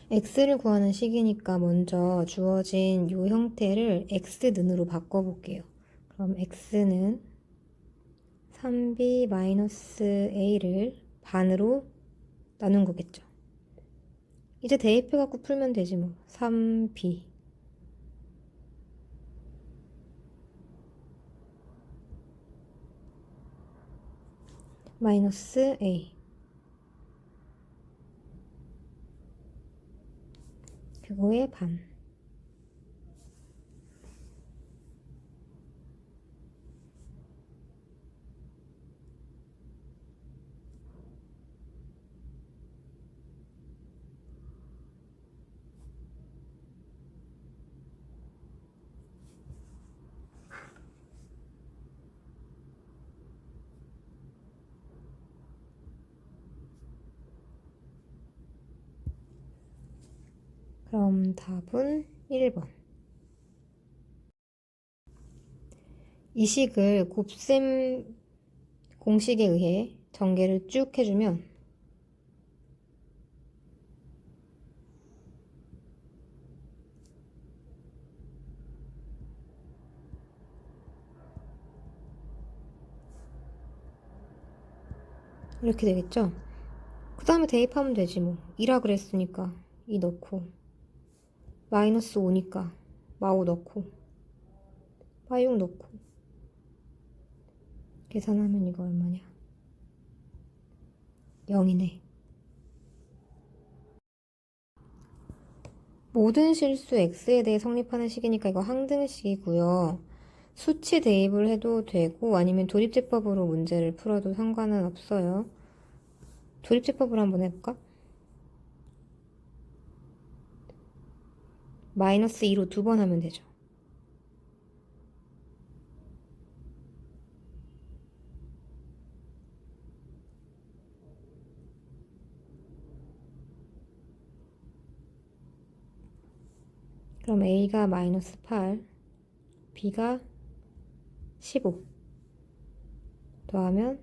x를 구하는 식이니까 먼저 주어진 이 형태를 x는으로 바꿔볼게요. 그럼 x는 3b-a를 반으로 나눈 거겠죠. 이제 대입해갖고 풀면 되지 뭐. 3b 마이너스 a 그거의 반. 그럼 답은 1번. 이 식을 곱셈 공식에 의해 전개를 쭉 해주면 이렇게 되겠죠? 그 다음에 대입하면 되지 뭐. 2라 그랬으니까 2 넣고 마이너스 5니까 마5 넣고 마6 넣고 계산하면 이거 얼마냐? 0이네. 모든 실수 x에 대해 성립하는 식이니까 이거 항등식이고요. 수치 대입을 해도 되고 아니면 도립제법으로 문제를 풀어도 상관은 없어요. 도립제법으로 한번 해볼까? 마이너스 2로 2번 하면 되죠. 그럼 a가 마이너스 8, b가 15 더하면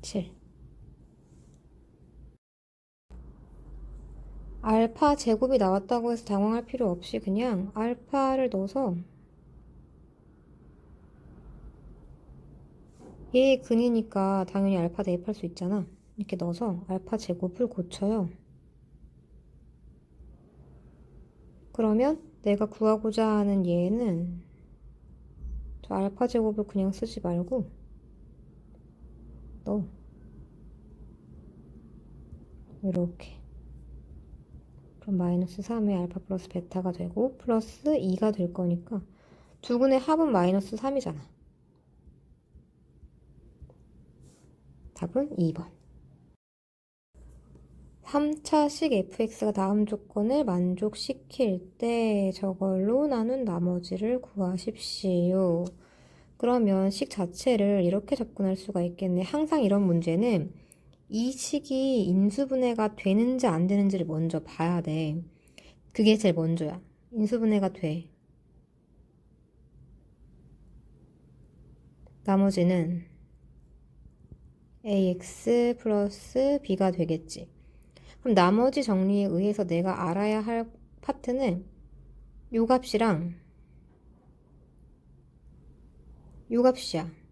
7. 알파 제곱이 나왔다고 해서 당황할 필요 없이 그냥 알파를 넣어서 얘의 근이니까 당연히 알파 대입할 수 있잖아. 이렇게 넣어서 알파 제곱을 고쳐요. 그러면 내가 구하고자 하는 얘는 저 알파 제곱을 그냥 쓰지 말고 넣어. 이렇게. 그럼 마이너스 3의 알파 플러스 베타가 되고 플러스 2가 될 거니까 두근의 합은 마이너스 3이잖아. 답은 2번. 3차식 fx가 다음 조건을 만족시킬 때 저걸로 나눈 나머지를 구하십시오. 그러면 식 자체를 이렇게 접근할 수가 있겠네. 항상 이런 문제는 이 식이 인수분해가 되는지 안 되는지를 먼저 봐야 돼. 그게 제일 먼저야. 인수분해가 돼. 나머지는 ax 플러스 b가 되겠지. 그럼 나머지 정리에 의해서 내가 알아야 할 파트는 요 값이랑 요 값이야.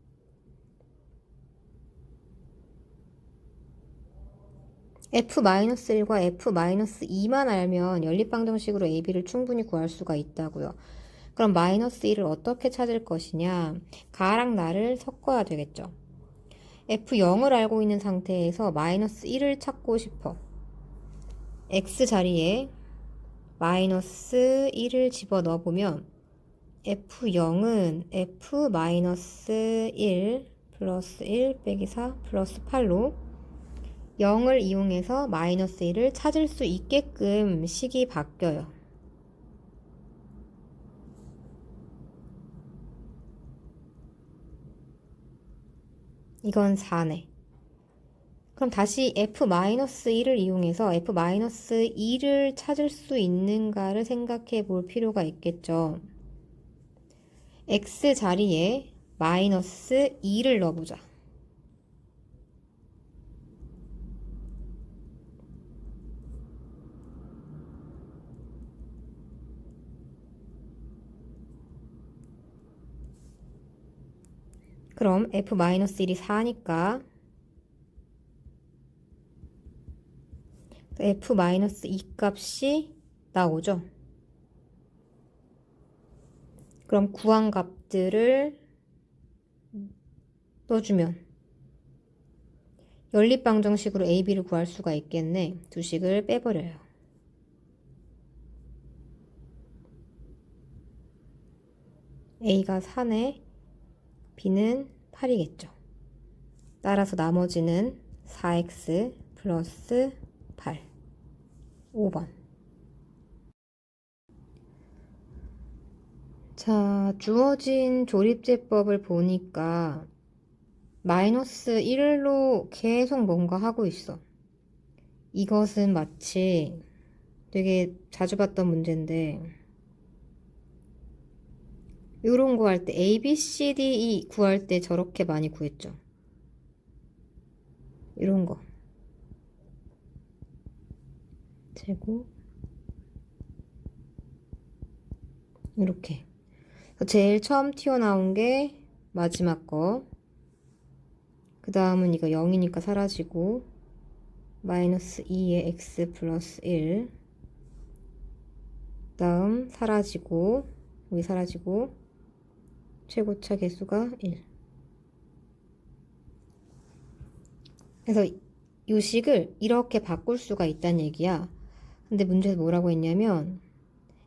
f-1과 f-2만 알면 연립방정식으로 ab를 충분히 구할 수가 있다고요. 그럼 마이너스 1을 어떻게 찾을 것이냐? 가랑 나를 섞어야 되겠죠. f0을 알고 있는 상태에서 마이너스 1을 찾고 싶어. x 자리에 마이너스 1을 집어넣어보면 f0은 f-1 플러스 1 빼기 4 플러스 8로 0을 이용해서 마이너스 1을 찾을 수 있게끔 식이 바뀌어요. 이건 4네. 그럼 다시 f-1을 이용해서 f-2를 찾을 수 있는가를 생각해 볼 필요가 있겠죠. x 자리에 마이너스 2를 넣어보자. 그럼 F-1이 4니까 F-2 값이 나오죠. 그럼 구한 값들을 넣어주면 연립방정식으로 A, B를 구할 수가 있겠네. 두 식을 빼버려요. A가 4네, B는 8이겠죠. 따라서 나머지는 4x 플러스 8. 5번. 자, 주어진 조립제법을 보니까 마이너스 1로 계속 뭔가 하고 있어. 이것은 마치 되게 자주 봤던 문제인데 이런 거 할 때 A, B, C, D, E 구할 때 저렇게 많이 구했죠. 이런 거. 제곱 이렇게. 제일 처음 튀어나온 게 마지막 거. 그 다음은 이거 0이니까 사라지고 마이너스 2의 x 플러스 1. 다음 사라지고 여기 사라지고 최고차 개수가 1. 그래서 이 식을 이렇게 바꿀 수가 있다는 얘기야. 근데 문제에서 뭐라고 했냐면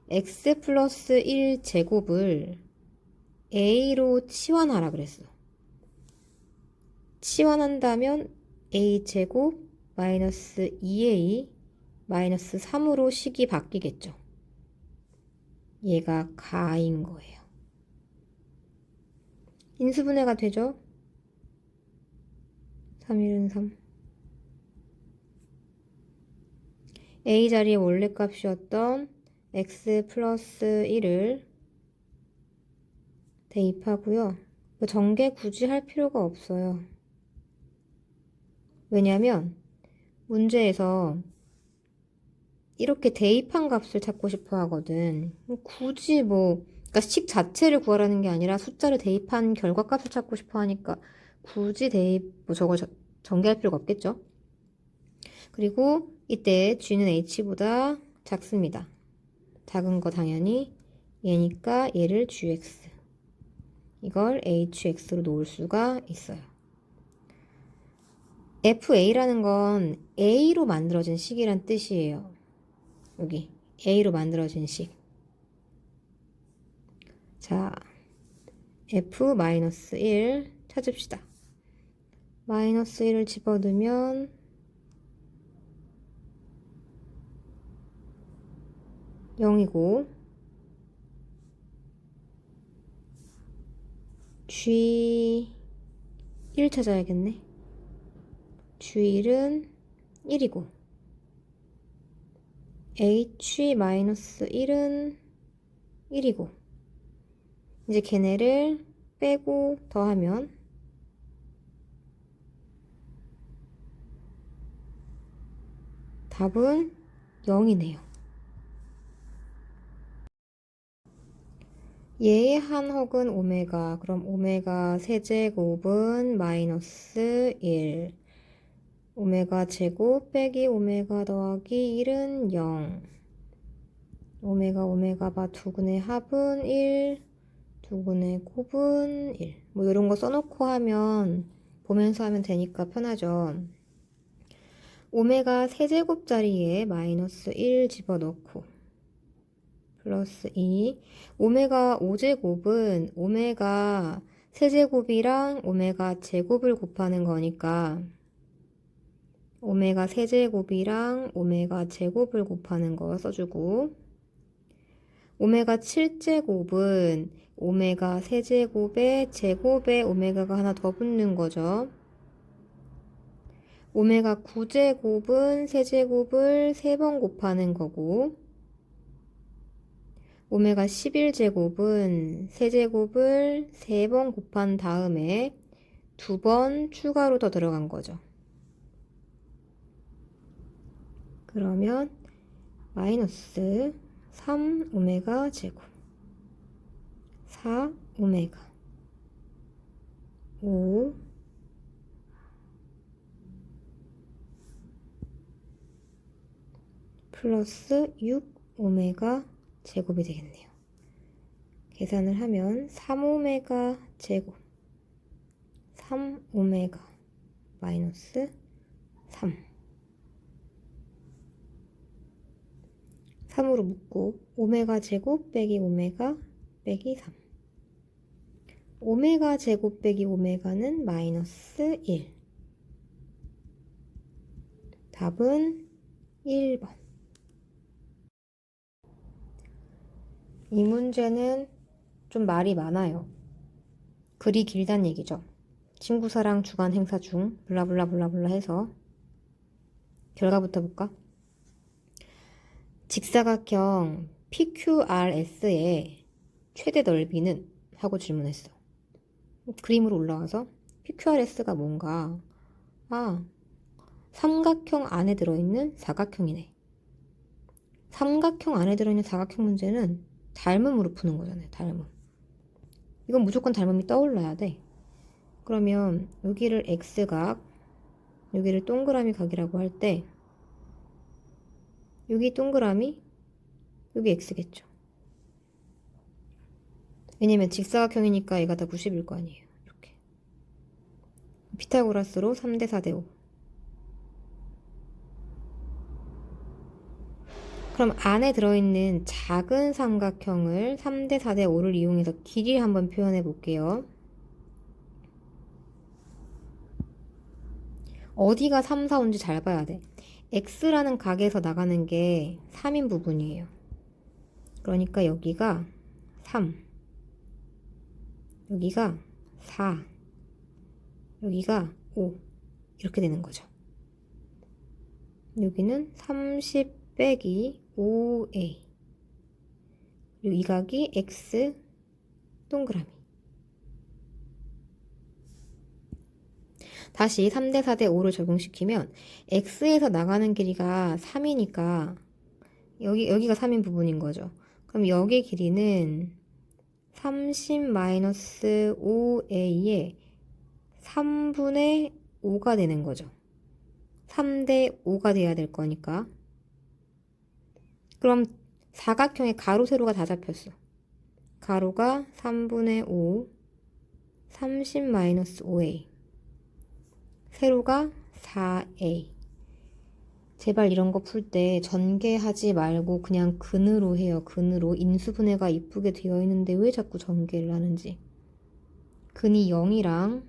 x 플러스 1 제곱을 a로 치환하라 그랬어. 치환한다면 a 제곱 마이너스 2a 마이너스 3으로 식이 바뀌겠죠. 얘가 가인 거예요. 인수분해가 되죠? 3, 1은 3. a 자리에 원래 값이었던 x 플러스 1을 대입하고요. 전개 굳이 할 필요가 없어요. 왜냐면 문제에서 이렇게 대입한 값을 찾고 싶어 하거든. 굳이 그러니까 식 자체를 구하라는 게 아니라 숫자를 대입한 결과값을 찾고 싶어 하니까 굳이 저걸 전개할 필요가 없겠죠. 그리고 이때 g는 h보다 작습니다. 작은 거 당연히 얘니까 얘를 gx. 이걸 hx로 놓을 수가 있어요. fa라는 건 a로 만들어진 식이란 뜻이에요. 여기 a로 만들어진 식. 자, f-1 찾읍시다. 마이너스 1을 집어넣으면 0이고 g 1 찾아야겠네. g1은 1이고 h-1은 1이고 이제 걔네를 빼고 더하면 답은 0이네요. 얘의 한혹은 오메가. 그럼 오메가 세제곱은 마이너스 1. 오메가 제곱 빼기 오메가 더하기 1은 0. 오메가 바 두근의 합은 1. 두근의 곱은 1. 이런 거 써놓고 하면 보면서 하면 되니까 편하죠. 오메가 세제곱 자리에 마이너스 1 집어넣고 플러스 2. 오메가 5제곱은 오메가 세제곱이랑 오메가 제곱을 곱하는 거니까 오메가 세제곱이랑 오메가 제곱을 곱하는 거 써주고 오메가 7제곱은 오메가 세제곱에 제곱에 오메가가 하나 더 붙는 거죠. 오메가 9제곱은 세제곱을 3번 곱하는 거고 오메가 11제곱은 세제곱을 3번 곱한 다음에 2번 추가로 더 들어간 거죠. 그러면 마이너스 3 오메가 제곱 4 오메가 5 플러스 6 오메가 제곱이 되겠네요. 계산을 하면 3 오메가 제곱 3 오메가 마이너스 3 3으로 묶고 오메가 제곱 빼기 오메가 빼기 3 오메가 제곱 빼기 오메가는 마이너스 1 답은 1번. 이 문제는 좀 말이 많아요. 글이 길단 얘기죠. 친구사랑 주간 행사 중 블라블라블라블라 해서 결과부터 볼까? 직사각형 PQRS의 최대 넓이는? 하고 질문했어. 그림으로 올라와서 PQRS가 뭔가 삼각형 안에 들어있는 사각형이네. 삼각형 안에 들어있는 사각형 문제는 닮음으로 푸는 거잖아요. 닮음. 이건 무조건 닮음이 떠올라야 돼. 그러면 여기를 X각, 여기를 동그라미 각이라고 할 때 여기 동그라미, 여기 X겠죠. 왜냐면 직사각형이니까 얘가 다 90일 거 아니에요. 이렇게. 피타고라스로 3대 4대 5. 그럼 안에 들어있는 작은 삼각형을 3대 4대 5를 이용해서 길이를 한번 표현해 볼게요. 어디가 3, 4, 5인지 잘 봐야 돼. X라는 각에서 나가는 게 3인 부분이에요. 그러니까 여기가 3, 여기가 4, 여기가 5 이렇게 되는 거죠. 여기는 30 빼기 5a 그리고 이 각이 X 동그라미. 다시 3대 4대 5를 적용시키면 X에서 나가는 길이가 3이니까 여기가 3인 부분인 거죠. 그럼 여기 길이는 30-5a의 3분의 5가 되는 거죠. 3대 5가 돼야 될 거니까. 그럼 사각형의 가로 세로가 다 잡혔어. 가로가 3분의 5 30-5a 세로가 4a. 제발 이런 거 풀 때 전개하지 말고 그냥 근으로 해요. 근으로. 인수분해가 이쁘게 되어 있는데 왜 자꾸 전개를 하는지. 근이 0이랑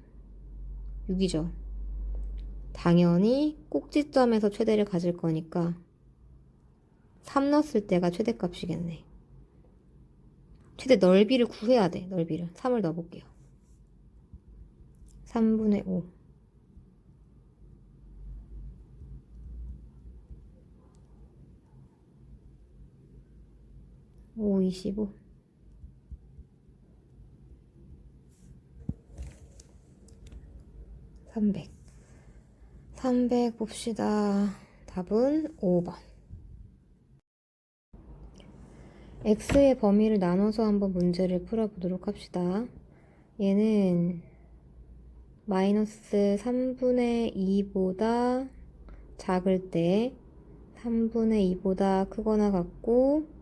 6이죠. 당연히 꼭지점에서 최대를 가질 거니까 3 넣었을 때가 최대값이겠네. 최대 넓이를 구해야 돼. 넓이를. 3을 넣어볼게요. 3분의 5 5, 25 300 300 봅시다. 답은 5번. x의 범위를 나눠서 한번 문제를 풀어보도록 합시다. 얘는 마이너스 3분의 2보다 작을 때 3분의 2보다 크거나 같고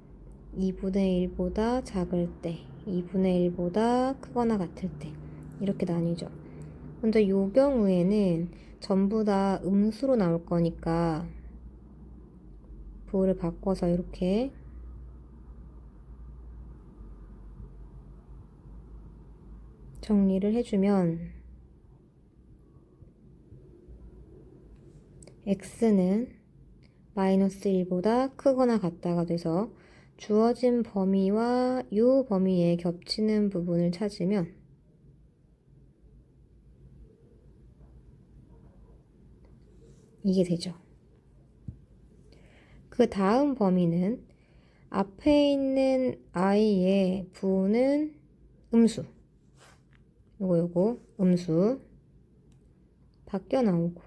2분의 1보다 작을 때 2분의 1보다 크거나 같을 때 이렇게 나뉘죠. 먼저 이 경우에는 전부 다 음수로 나올 거니까 부호를 바꿔서 이렇게 정리를 해주면 x는 마이너스 1보다 크거나 같다가 돼서 주어진 범위와 이 범위에 겹치는 부분을 찾으면 이게 되죠. 그 다음 범위는 앞에 있는 i의 부호는 음수, 요거 음수 바뀌어 나오고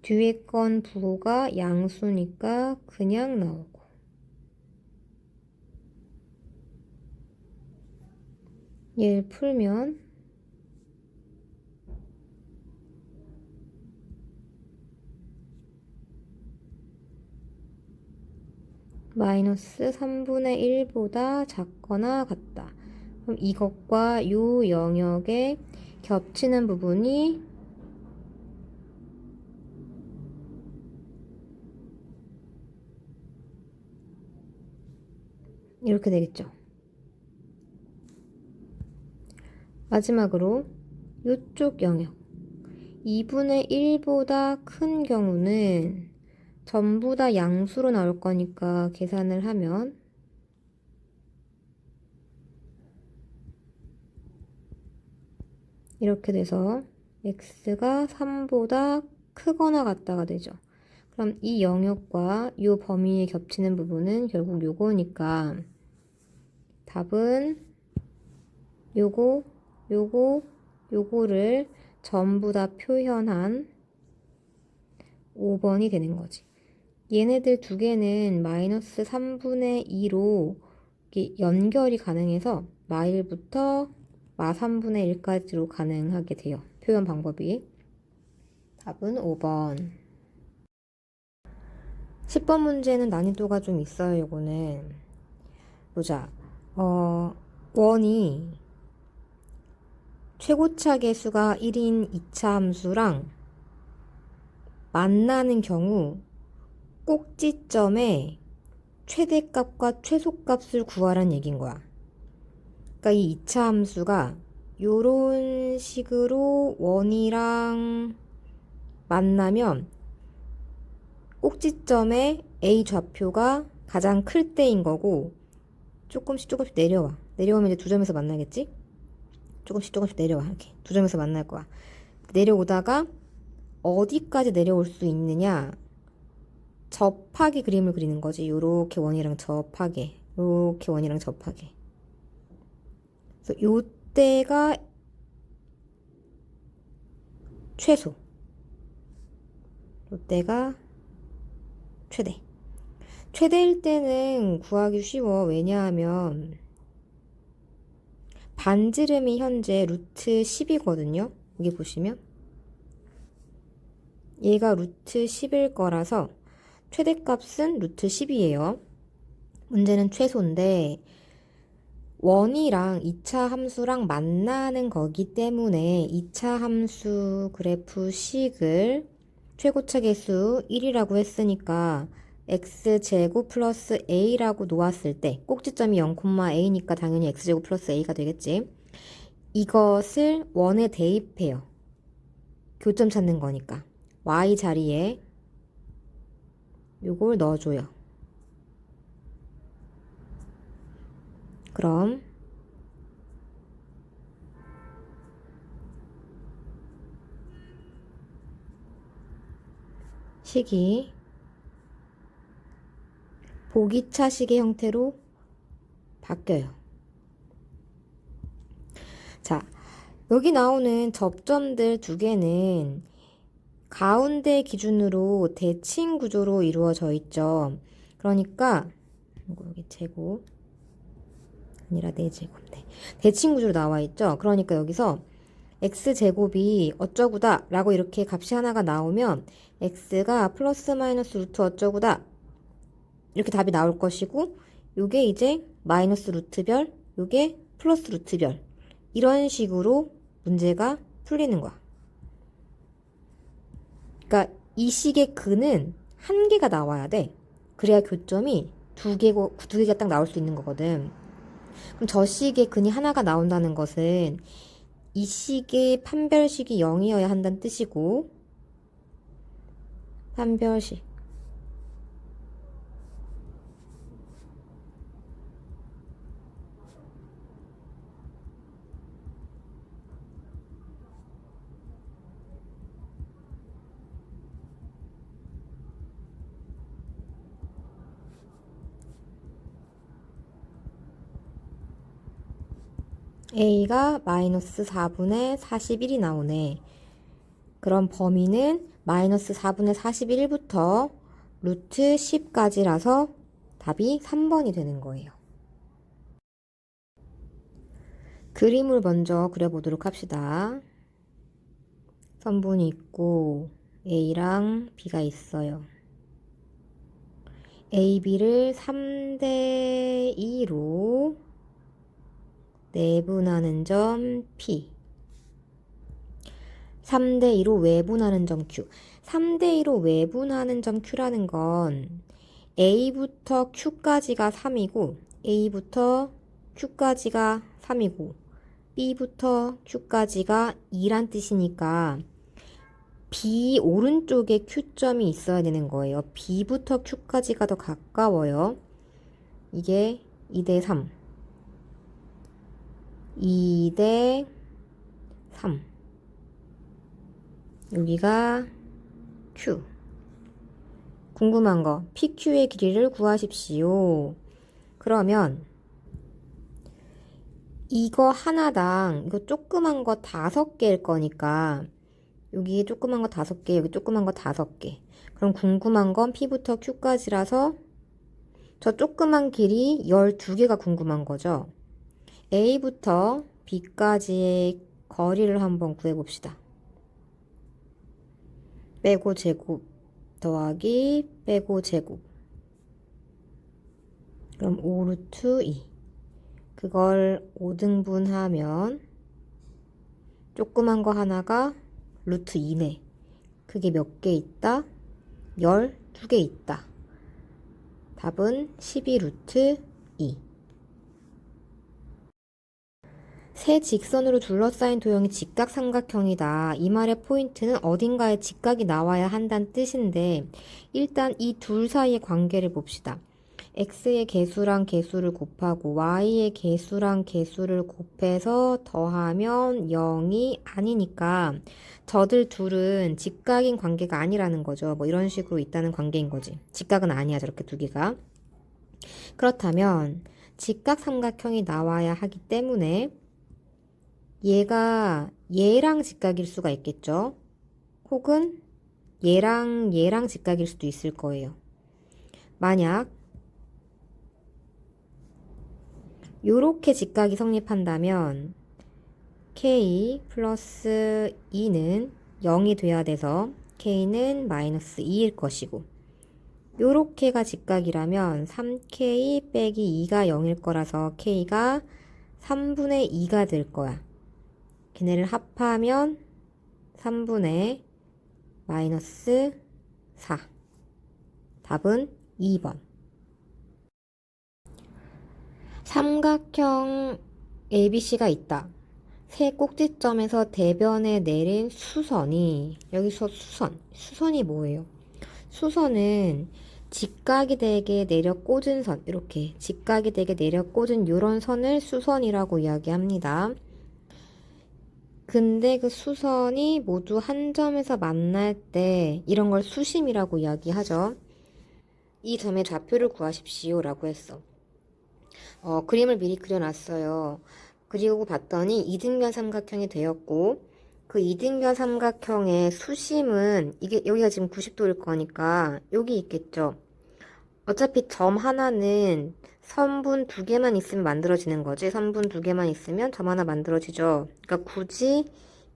뒤에 건 부호가 양수니까 그냥 나오고 얘를 풀면 마이너스 3분의 1보다 작거나 같다. 그럼 이것과 요 영역에 겹치는 부분이 이렇게 되겠죠. 마지막으로 이쪽 영역 2분의 1보다 큰 경우는 전부 다 양수로 나올 거니까 계산을 하면 이렇게 돼서 x가 3보다 크거나 같다가 되죠. 그럼 이 영역과 이 범위에 겹치는 부분은 결국 요거니까 답은 요거를 전부 다 표현한 5번이 되는 거지. 얘네들 두 개는 마이너스 3분의 2로 연결이 가능해서 마1부터 마3분의 1까지로 가능하게 돼요. 표현 방법이. 답은 5번. 10번 문제는 난이도가 좀 있어요. 요거는 보자. 원이 최고차 계수가 1인 2차 함수랑 만나는 경우 꼭지점에 최대값과 최소값을 구하라는 얘기인 거야. 그러니까 이 2차 함수가 요런 식으로 원이랑 만나면 꼭지점에 A 좌표가 가장 클 때인 거고 조금씩 내려와. 내려오면 이제 두 점에서 만나겠지? 조금씩 내려와. 이렇게 두 점에서 만날 거야. 내려오다가 어디까지 내려올 수 있느냐? 접하게 그림을 그리는 거지. 요렇게 원이랑 접하게. 요렇게 원이랑 접하게. 그래서 요때가 최소. 요때가 최대. 최대일 때는 구하기 쉬워. 왜냐하면 반지름이 현재 루트 10이거든요. 여기 보시면 얘가 루트 10일 거라서 최대값은 루트 10이에요. 문제는 최소인데 원이랑 2차 함수랑 만나는 거기 때문에 2차 함수 그래프식을 최고차 계수 1이라고 했으니까 x제곱 플러스 a라고 놓았을 때 꼭지점이 0,a니까 당연히 x제곱 플러스 a가 되겠지. 이것을 원에 대입해요. 교점 찾는 거니까. y 자리에 요걸 넣어줘요. 그럼 식이 보기차식의 형태로 바뀌어요. 자, 여기 나오는 접점들 두 개는 가운데 기준으로 대칭 구조로 이루어져 있죠. 그러니까 여기 제곱 아니라 4제곱. 네. 대칭 구조로 나와 있죠. 그러니까 여기서 x제곱이 어쩌구다 라고 이렇게 값이 하나가 나오면 x가 플러스 마이너스 루트 어쩌구다 이렇게 답이 나올 것이고 요게 이제 마이너스 루트별 요게 플러스 루트별 이런 식으로 문제가 풀리는 거야. 그러니까 이 식의 근은 한 개가 나와야 돼. 그래야 교점이 두 개가 딱 나올 수 있는 거거든. 그럼 저 식의 근이 하나가 나온다는 것은 이 식의 판별식이 0이어야 한다는 뜻이고 판별식 A가 마이너스 4분의 41이 나오네. 그럼 범위는 마이너스 4분의 41부터 루트 10까지라서 답이 3번이 되는 거예요. 그림을 먼저 그려보도록 합시다. 선분이 있고 A랑 B가 있어요. AB를 3대 2로 내분하는 점 P. 3대 2로 외분하는 점 Q. 3대 2로 외분하는 점 Q라는 건 A부터 Q까지가 3이고 A부터 Q까지가 3이고 B부터 Q까지가 2란 뜻이니까 B 오른쪽에 Q점이 있어야 되는 거예요. B부터 Q까지가 더 가까워요. 이게 2대 3. 2대 3. 여기가 Q. 궁금한 거, PQ의 길이를 구하십시오. 그러면 이거 하나당 이거 조그만 거 5개일 거니까 여기 조그만 거 5개, 여기 조그만 거 5개. 그럼 궁금한 건 P부터 Q까지라서 저 조그만 길이 12개가 궁금한 거죠. A부터 B까지의 거리를 한번 구해봅시다. 빼고 제곱 더하기 빼고 제곱. 그럼 5루트 2. 그걸 5등분하면 조그만 거 하나가 루트 2네. 그게 몇 개 있다? 12개 있다. 답은 12루트 2. 세 직선으로 둘러싸인 도형이 직각삼각형이다. 이 말의 포인트는 어딘가에 직각이 나와야 한다는 뜻인데 일단 이 둘 사이의 관계를 봅시다. x의 개수랑 개수를 곱하고 y의 개수랑 개수를 곱해서 더하면 0이 아니니까 저들 둘은 직각인 관계가 아니라는 거죠. 뭐 이런 식으로 있다는 관계인 거지. 직각은 아니야, 저렇게 두 개가. 그렇다면 직각삼각형이 나와야 하기 때문에 얘가 얘랑 직각일 수가 있겠죠. 혹은 얘랑 직각일 수도 있을 거예요. 만약 요렇게 직각이 성립한다면 k 플러스 2는 0이 돼야 돼서 k는 마이너스 2일 것이고 요렇게가 직각이라면 3k 빼기 2가 0일 거라서 k가 3분의 2가 될 거야. 걔네를 합하면 3분의 마이너스 4. 답은 2번. 삼각형 ABC가 있다. 세 꼭지점에서 대변에 내린 수선이, 여기서 수선이 뭐예요? 수선은 직각이 되게 내려 꽂은 선, 이렇게 직각이 되게 내려 꽂은 이런 선을 수선이라고 이야기합니다. 근데 그 수선이 모두 한 점에서 만날 때 이런 걸 수심이라고 이야기하죠. 이 점의 좌표를 구하십시오 라고 했어. 그림을 미리 그려놨어요. 그리고 봤더니 이등변 삼각형이 되었고 그 이등변 삼각형의 수심은 이게 여기가 지금 90도일 거니까 여기 있겠죠. 어차피 점 하나는 선분 2개만 있으면 만들어지는 거지. 선분 2개만 있으면 점 하나 만들어지죠. 그러니까 굳이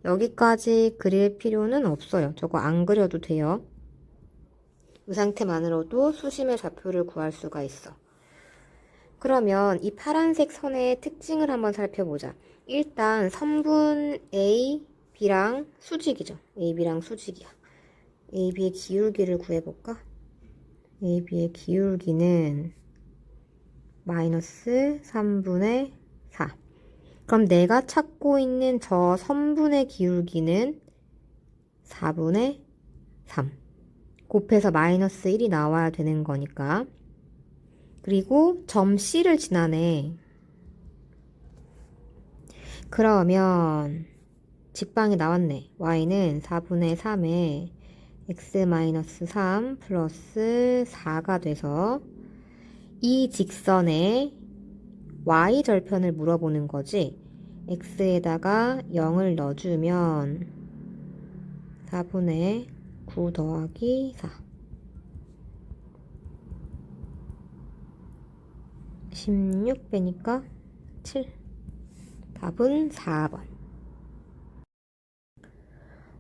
여기까지 그릴 필요는 없어요. 저거 안 그려도 돼요. 이 상태만으로도 수심의 좌표를 구할 수가 있어. 그러면 이 파란색 선의 특징을 한번 살펴보자. 일단 선분 A, B랑 수직이죠. A, B랑 수직이야. A, B의 기울기를 구해볼까? A, B의 기울기는 마이너스 3분의 4. 그럼 내가 찾고 있는 저 선분의 기울기는 4분의 3. 곱해서 마이너스 1이 나와야 되는 거니까. 그리고 점 C를 지나네. 그러면 직방이 나왔네. y는 4분의 3에 x-3 플러스 4가 돼서 이 직선의 y절편을 물어보는 거지. x에다가 0을 넣어주면 4분의 9 더하기 4 16 빼니까 7. 답은 4번.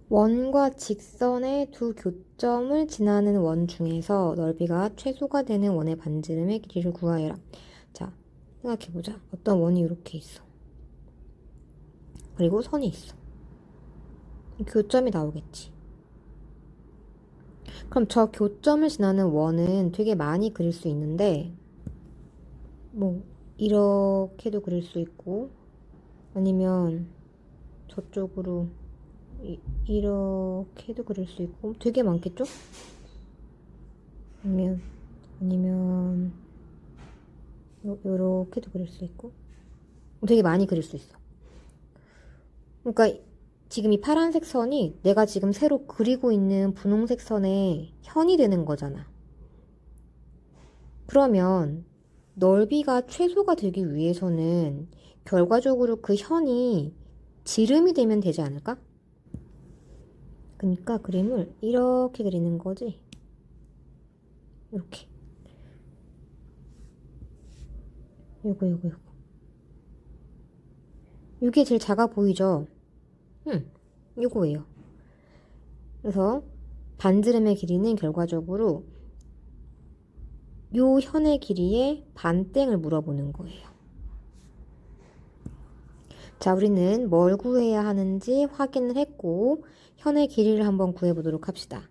원과 직선의 두 교점을 지나는 원 중에서 넓이가 최소가 되는 원의 반지름의 길이를 구하여라. 자, 생각해보자. 어떤 원이 이렇게 있어. 그리고 선이 있어. 교점이 나오겠지. 그럼 저 교점을 지나는 원은 되게 많이 그릴 수 있는데, 뭐, 이렇게도 그릴 수 있고, 아니면 저쪽으로 이렇게도 그릴 수 있고, 되게 많겠죠? 아니면 요렇게도 그릴 수 있고, 되게 많이 그릴 수 있어. 그러니까 지금 이 파란색 선이 내가 지금 새로 그리고 있는 분홍색 선의 현이 되는 거잖아. 그러면 넓이가 최소가 되기 위해서는 결과적으로 그 현이 지름이 되면 되지 않을까? 그러니까 그림을 이렇게 그리는 거지. 이렇게. 요거. 이게 제일 작아 보이죠? 요거예요. 그래서 반지름의 길이는 결과적으로 요 현의 길이의 반땡을 물어보는 거예요. 자, 우리는 뭘 구해야 하는지 확인을 했고 현의 길이를 한번 구해보도록 합시다.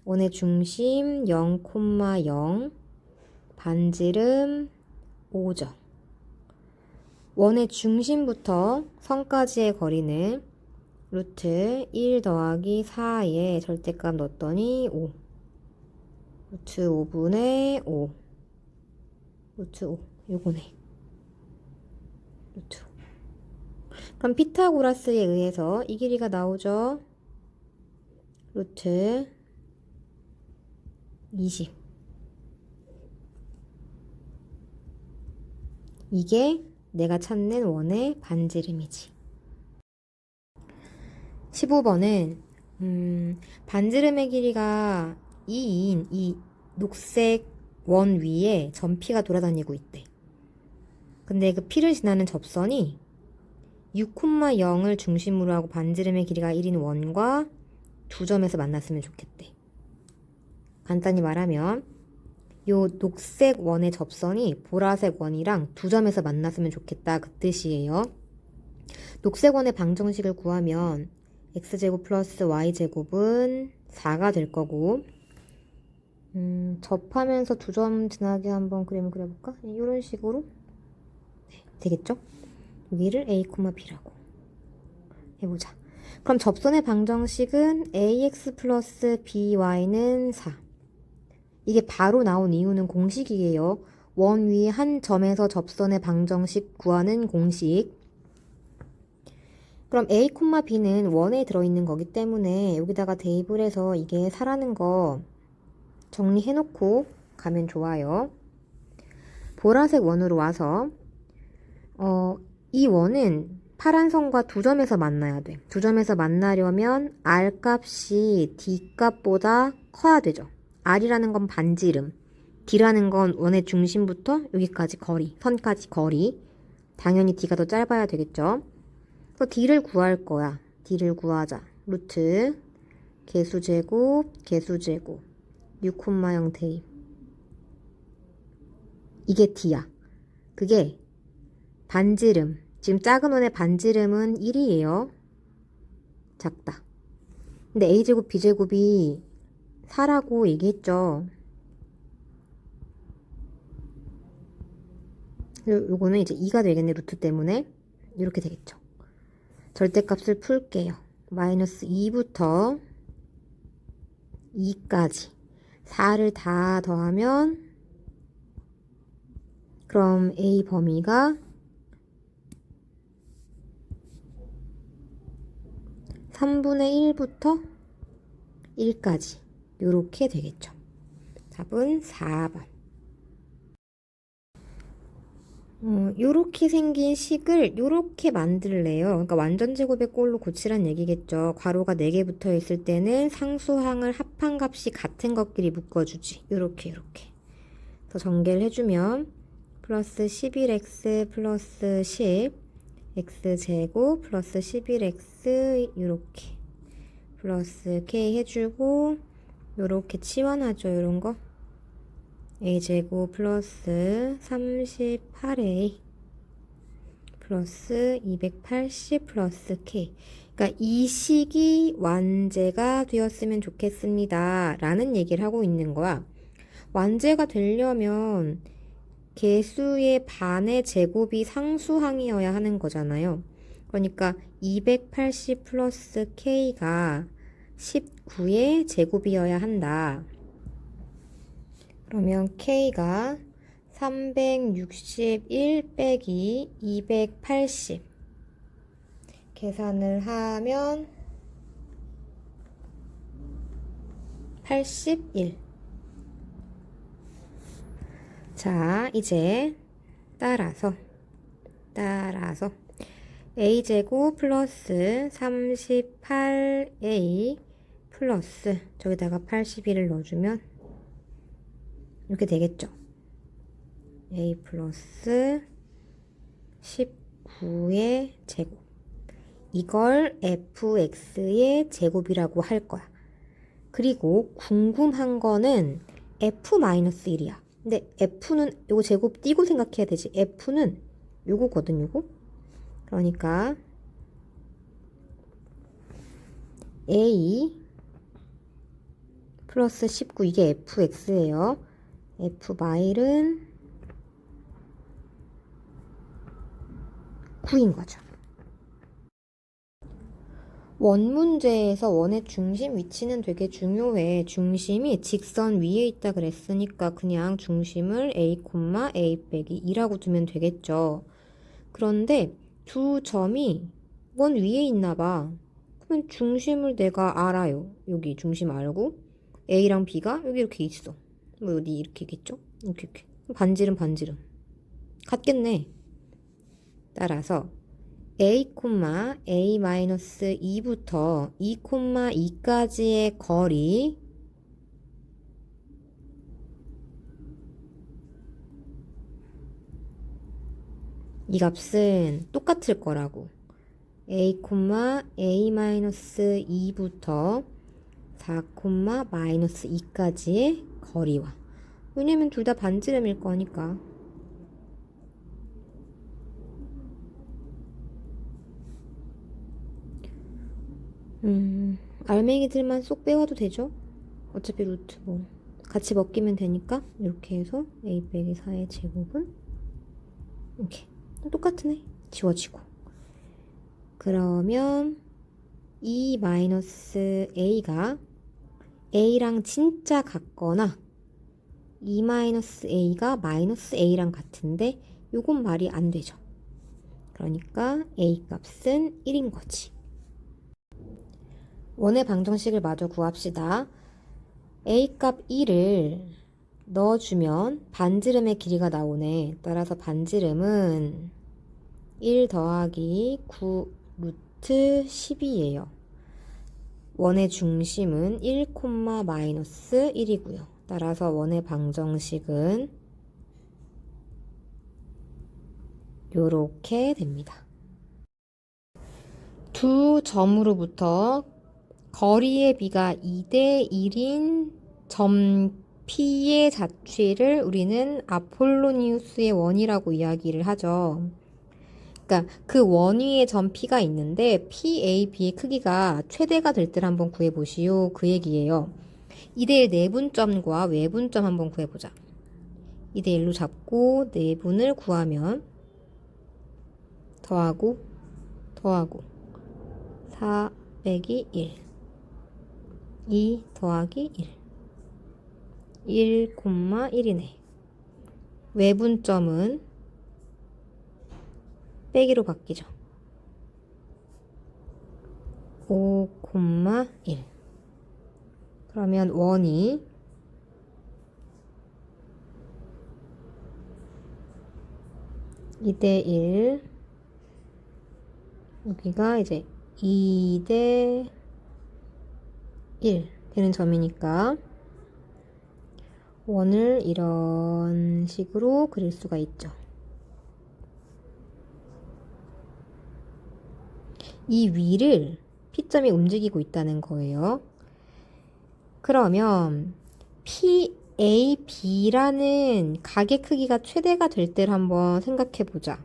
원의 중심 0,0, 반지름 5죠. 원의 중심부터 선까지의 거리는 루트 1 더하기 4에 절대값 넣었더니 5. 루트 5분의 5. 루트 5. 요거네. 루트 5. 그럼 피타고라스에 의해서 이 길이가 나오죠. 루트 20. 이게 내가 찾는 원의 반지름이지. 15번은 반지름의 길이가 2인 이 녹색 원 위에 점피가 돌아다니고 있대. 근데 그 P를 지나는 접선이 6,0을 중심으로 하고 반지름의 길이가 1인 원과 두 점에서 만났으면 좋겠대. 간단히 말하면 요 녹색 원의 접선이 보라색 원이랑 두 점에서 만났으면 좋겠다 그 뜻이에요. 녹색 원의 방정식을 구하면 x제곱 플러스 y제곱은 4가 될 거고 접하면서 두 점 지나게 한번 그림을 그려볼까? 이런 식으로 되겠죠? 여기를 a, b라고 해보자. 그럼 접선의 방정식은 ax 플러스 by는 4. 이게 바로 나온 이유는 공식이에요. 원 위에 한 점에서 접선의 방정식 구하는 공식. 그럼 a, b는 원에 들어있는 거기 때문에 여기다가 대입을 해서 이게 4라는 거 정리해놓고 가면 좋아요. 보라색 원으로 와서 이 원은 파란 선과 두 점에서 만나야 돼. 두 점에서 만나려면 R 값이 D 값보다 커야 되죠. R이라는 건 반지름, D라는 건 원의 중심부터 여기까지 거리, 선까지 거리. 당연히 D가 더 짧아야 되겠죠. 그래서 D를 구할 거야. D를 구하자. 루트 개수제곱 6,0 대입. 이게 D야. 그게 반지름. 지금 작은 원의 반지름은 1이에요. 작다. 근데 A제곱 B제곱이 4라고 얘기했죠. 요거는 이제 2가 되겠네. 루트 때문에. 이렇게 되겠죠. 절대값을 풀게요. 마이너스 2부터 2까지 4를 다 더하면 그럼 A 범위가 3분의 1부터 1까지 요렇게 되겠죠. 답은 4번. 요렇게 생긴 식을 요렇게 만들래요. 그러니까 완전제곱의 꼴로 고치란 얘기겠죠. 괄호가 4개 붙어 있을 때는 상수항을 합한 값이 같은 것끼리 묶어주지. 요렇게. 그래서 전개를 해주면 플러스 11x 플러스 10 x제곱 플러스 11x 요렇게 플러스 k 해주고 요렇게 치환하죠. 요런 거. a제곱 플러스 38a 플러스 280 플러스 k. 그러니까 이 식이 완제가 되었으면 좋겠습니다. 라는 얘기를 하고 있는 거야. 완제가 되려면 개수의 반의 제곱이 상수항이어야 하는 거잖아요. 그러니까 280 플러스 k가 19의 제곱이어야 한다. 그러면 k가 361 빼기 280 계산을 하면 81. 자, 이제 따라서 a제곱 플러스 38a 플러스 저기다가 81을 넣어주면 이렇게 되겠죠. a 플러스 19의 제곱. 이걸 fx의 제곱이라고 할 거야. 그리고 궁금한 거는 f-1이야. 근데 f는 요거 제곱 띄고 생각해야 되지. f는 요거거든, 요거. 그러니까 a 플러스 19 이게 fx예요. f-은 9인 거죠. 원 문제에서 원의 중심 위치는 되게 중요해. 중심이 직선 위에 있다 그랬으니까 그냥 중심을 a, a 빼기 2라고 두면 되겠죠. 그런데 두 점이 원 위에 있나 봐. 그러면 중심을 내가 알아요. 여기 중심 알고 a랑 b가 여기 이렇게 있어. 뭐 어디 이렇게 있겠죠? 이렇게. 반지름 같겠네. 따라서 a,a-2부터 2,2까지의 거리 이 값은 똑같을 거라고. a,a-2부터 4,-2까지의 거리와. 왜냐면 둘 다 반지름일 거니까. 알맹이들만 쏙 빼와도 되죠? 어차피 루트 뭐 같이 먹기면 되니까 이렇게 해서 a 빼기 4의 제곱은 이렇게 똑같으네. 지워지고. 그러면 이 마이너스 a가 a랑 진짜 같거나 이 마이너스 a가 마이너스 a랑 같은데 요건 말이 안 되죠. 그러니까 a 값은 1인 거지. 원의 방정식을 마저 구합시다. a 값 1을 넣어주면 반지름의 길이가 나오네. 따라서 반지름은 1 더하기 9 루트 12예요. 원의 중심은 1, 마이너스 1이고요. 따라서 원의 방정식은 요렇게 됩니다. 두 점으로부터 거리의 비가 2대 1인 점 P의 자취를 우리는 아폴로니우스의 원이라고 이야기를 하죠. 그러니까 그 원 위에 점 P가 있는데 PAB의 크기가 최대가 될 때를 한번 구해보시오. 그 얘기예요. 2대1 내분점과 외분점 한번 구해보자. 2대1로 잡고 내분을 구하면 더하고 4 빼기 1 2 더하기 1 1,1이네. 외분점은 빼기로 바뀌죠. 5,1 그러면 원이 2대1 여기가 이제 2대1 되는 점이니까 원을 이런 식으로 그릴 수가 있죠. 이 위를 P점이 움직이고 있다는 거예요. 그러면 PAB라는 가게 크기가 최대가 될 때를 한번 생각해 보자.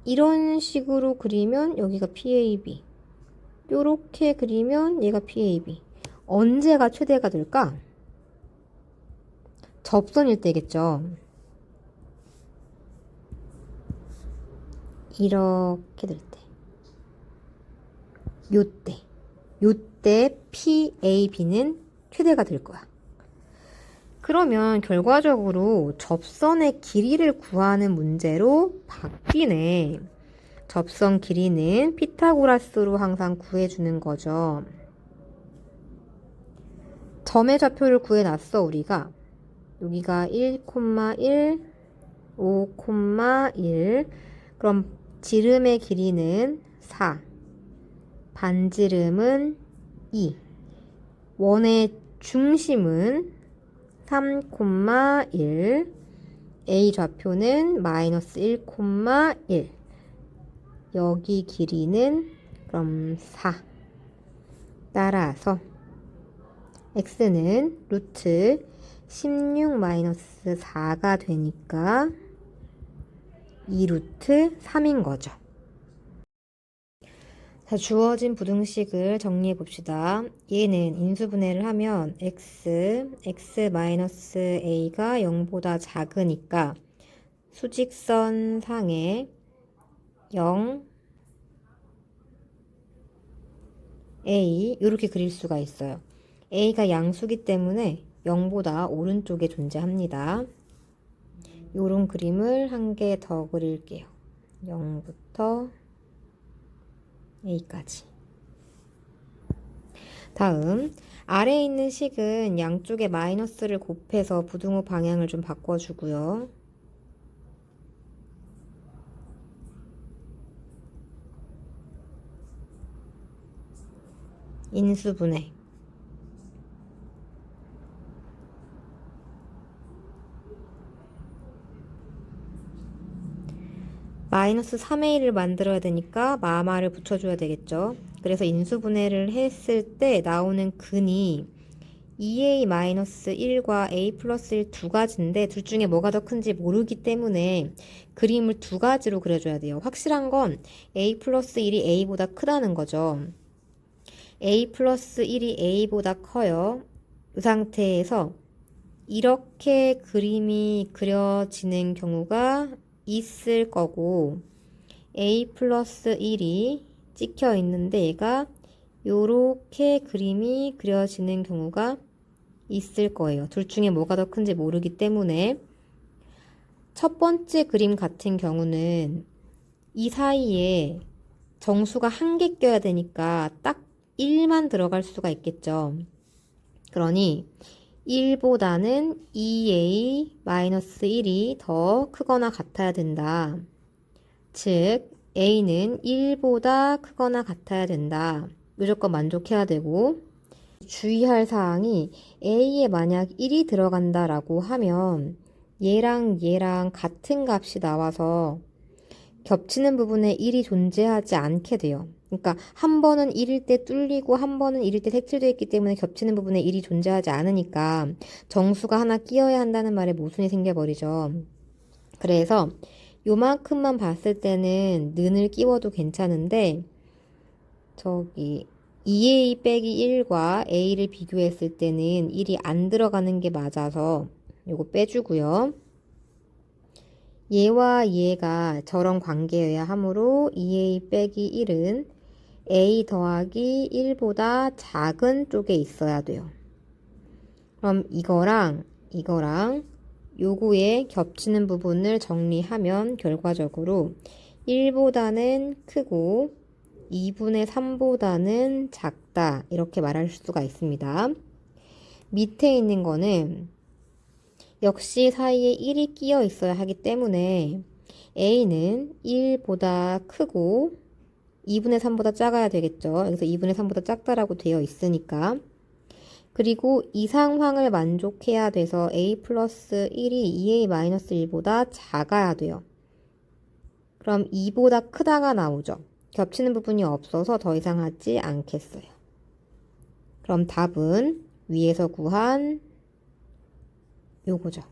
이런 식으로 그리면 여기가 PAB. 요렇게 그리면 얘가 PAB. 언제가 최대가 될까? 접선일 때겠죠. 이렇게 될 때. 요때 PAB는 최대가 될 거야. 그러면 결과적으로 접선의 길이를 구하는 문제로 바뀌네. 접선 길이는 피타고라스로 항상 구해주는 거죠. 점의 좌표를 구해놨어, 우리가. 여기가 1,1, 5,1. 그럼 지름의 길이는 4. 반지름은 2. 원의 중심은 3,1. A 좌표는 마이너스 1,1. 여기 길이는 그럼 4. 따라서 x는 루트 16 마이너스 4가 되니까 2루트 3인 거죠. 자, 주어진 부등식을 정리해 봅시다. 얘는 인수분해를 하면 x 마이너스 a가 0보다 작으니까 수직선 상에 0, a 이렇게 그릴 수가 있어요. a가 양수기 때문에 0보다 오른쪽에 존재합니다. 요런 그림을 한 개 더 그릴게요. 0부터 A까지. 다음 아래에 있는 식은 양쪽에 마이너스를 곱해서 부등호 방향을 좀 바꿔주고요. 인수분해. 마이너스 3의 1을 만들어야 되니까 마마를 붙여줘야 되겠죠. 그래서 인수분해를 했을 때 나오는 근이 2a-1과 a 플러스 1 두 가지인데 둘 중에 뭐가 더 큰지 모르기 때문에 그림을 두 가지로 그려줘야 돼요. 확실한 건 a 플러스 1이 a보다 크다는 거죠. a 플러스 1이 a보다 커요. 이 상태에서 이렇게 그림이 그려지는 경우가 있을 거고 a 플러스 1이 찍혀 있는데 얘가 요렇게 그림이 그려지는 경우가 있을 거예요. 둘 중에 뭐가 더 큰지 모르기 때문에 첫 번째 그림 같은 경우는 이 사이에 정수가 한 개 껴야 되니까 딱 1만 들어갈 수가 있겠죠. 그러니 1보다는 2a-1이 더 크거나 같아야 된다. 즉 a는 1보다 크거나 같아야 된다. 무조건 만족해야 되고 주의할 사항이 a에 만약 1이 들어간다라고 하면 얘랑 같은 값이 나와서 겹치는 부분에 1이 존재하지 않게 돼요. 그러니까 한 번은 1일 때 뚫리고 한 번은 1일 때 색칠되어 있기 때문에 겹치는 부분에 1이 존재하지 않으니까 정수가 하나 끼어야 한다는 말에 모순이 생겨버리죠. 그래서 요만큼만 봤을 때는 는을 끼워도 괜찮은데 저기 2a 빼기 1과 a를 비교했을 때는 1이 안 들어가는 게 맞아서 요거 빼주고요. 얘와 얘가 저런 관계여야 하므로 2a 빼기 1은 a 더하기 1보다 작은 쪽에 있어야 돼요. 그럼 이거랑 요거에 겹치는 부분을 정리하면 결과적으로 1보다는 크고 2분의 3보다는 작다 이렇게 말할 수가 있습니다. 밑에 있는 거는 역시 사이에 1이 끼어 있어야 하기 때문에 a는 1보다 크고 2분의 3보다 작아야 되겠죠. 여기서 2분의 3보다 작다라고 되어 있으니까. 그리고 이 상황을 만족해야 돼서 a 플러스 1이 2a-1보다 작아야 돼요. 그럼 2보다 크다가 나오죠. 겹치는 부분이 없어서 더 이상 하지 않겠어요. 그럼 답은 위에서 구한 요거죠.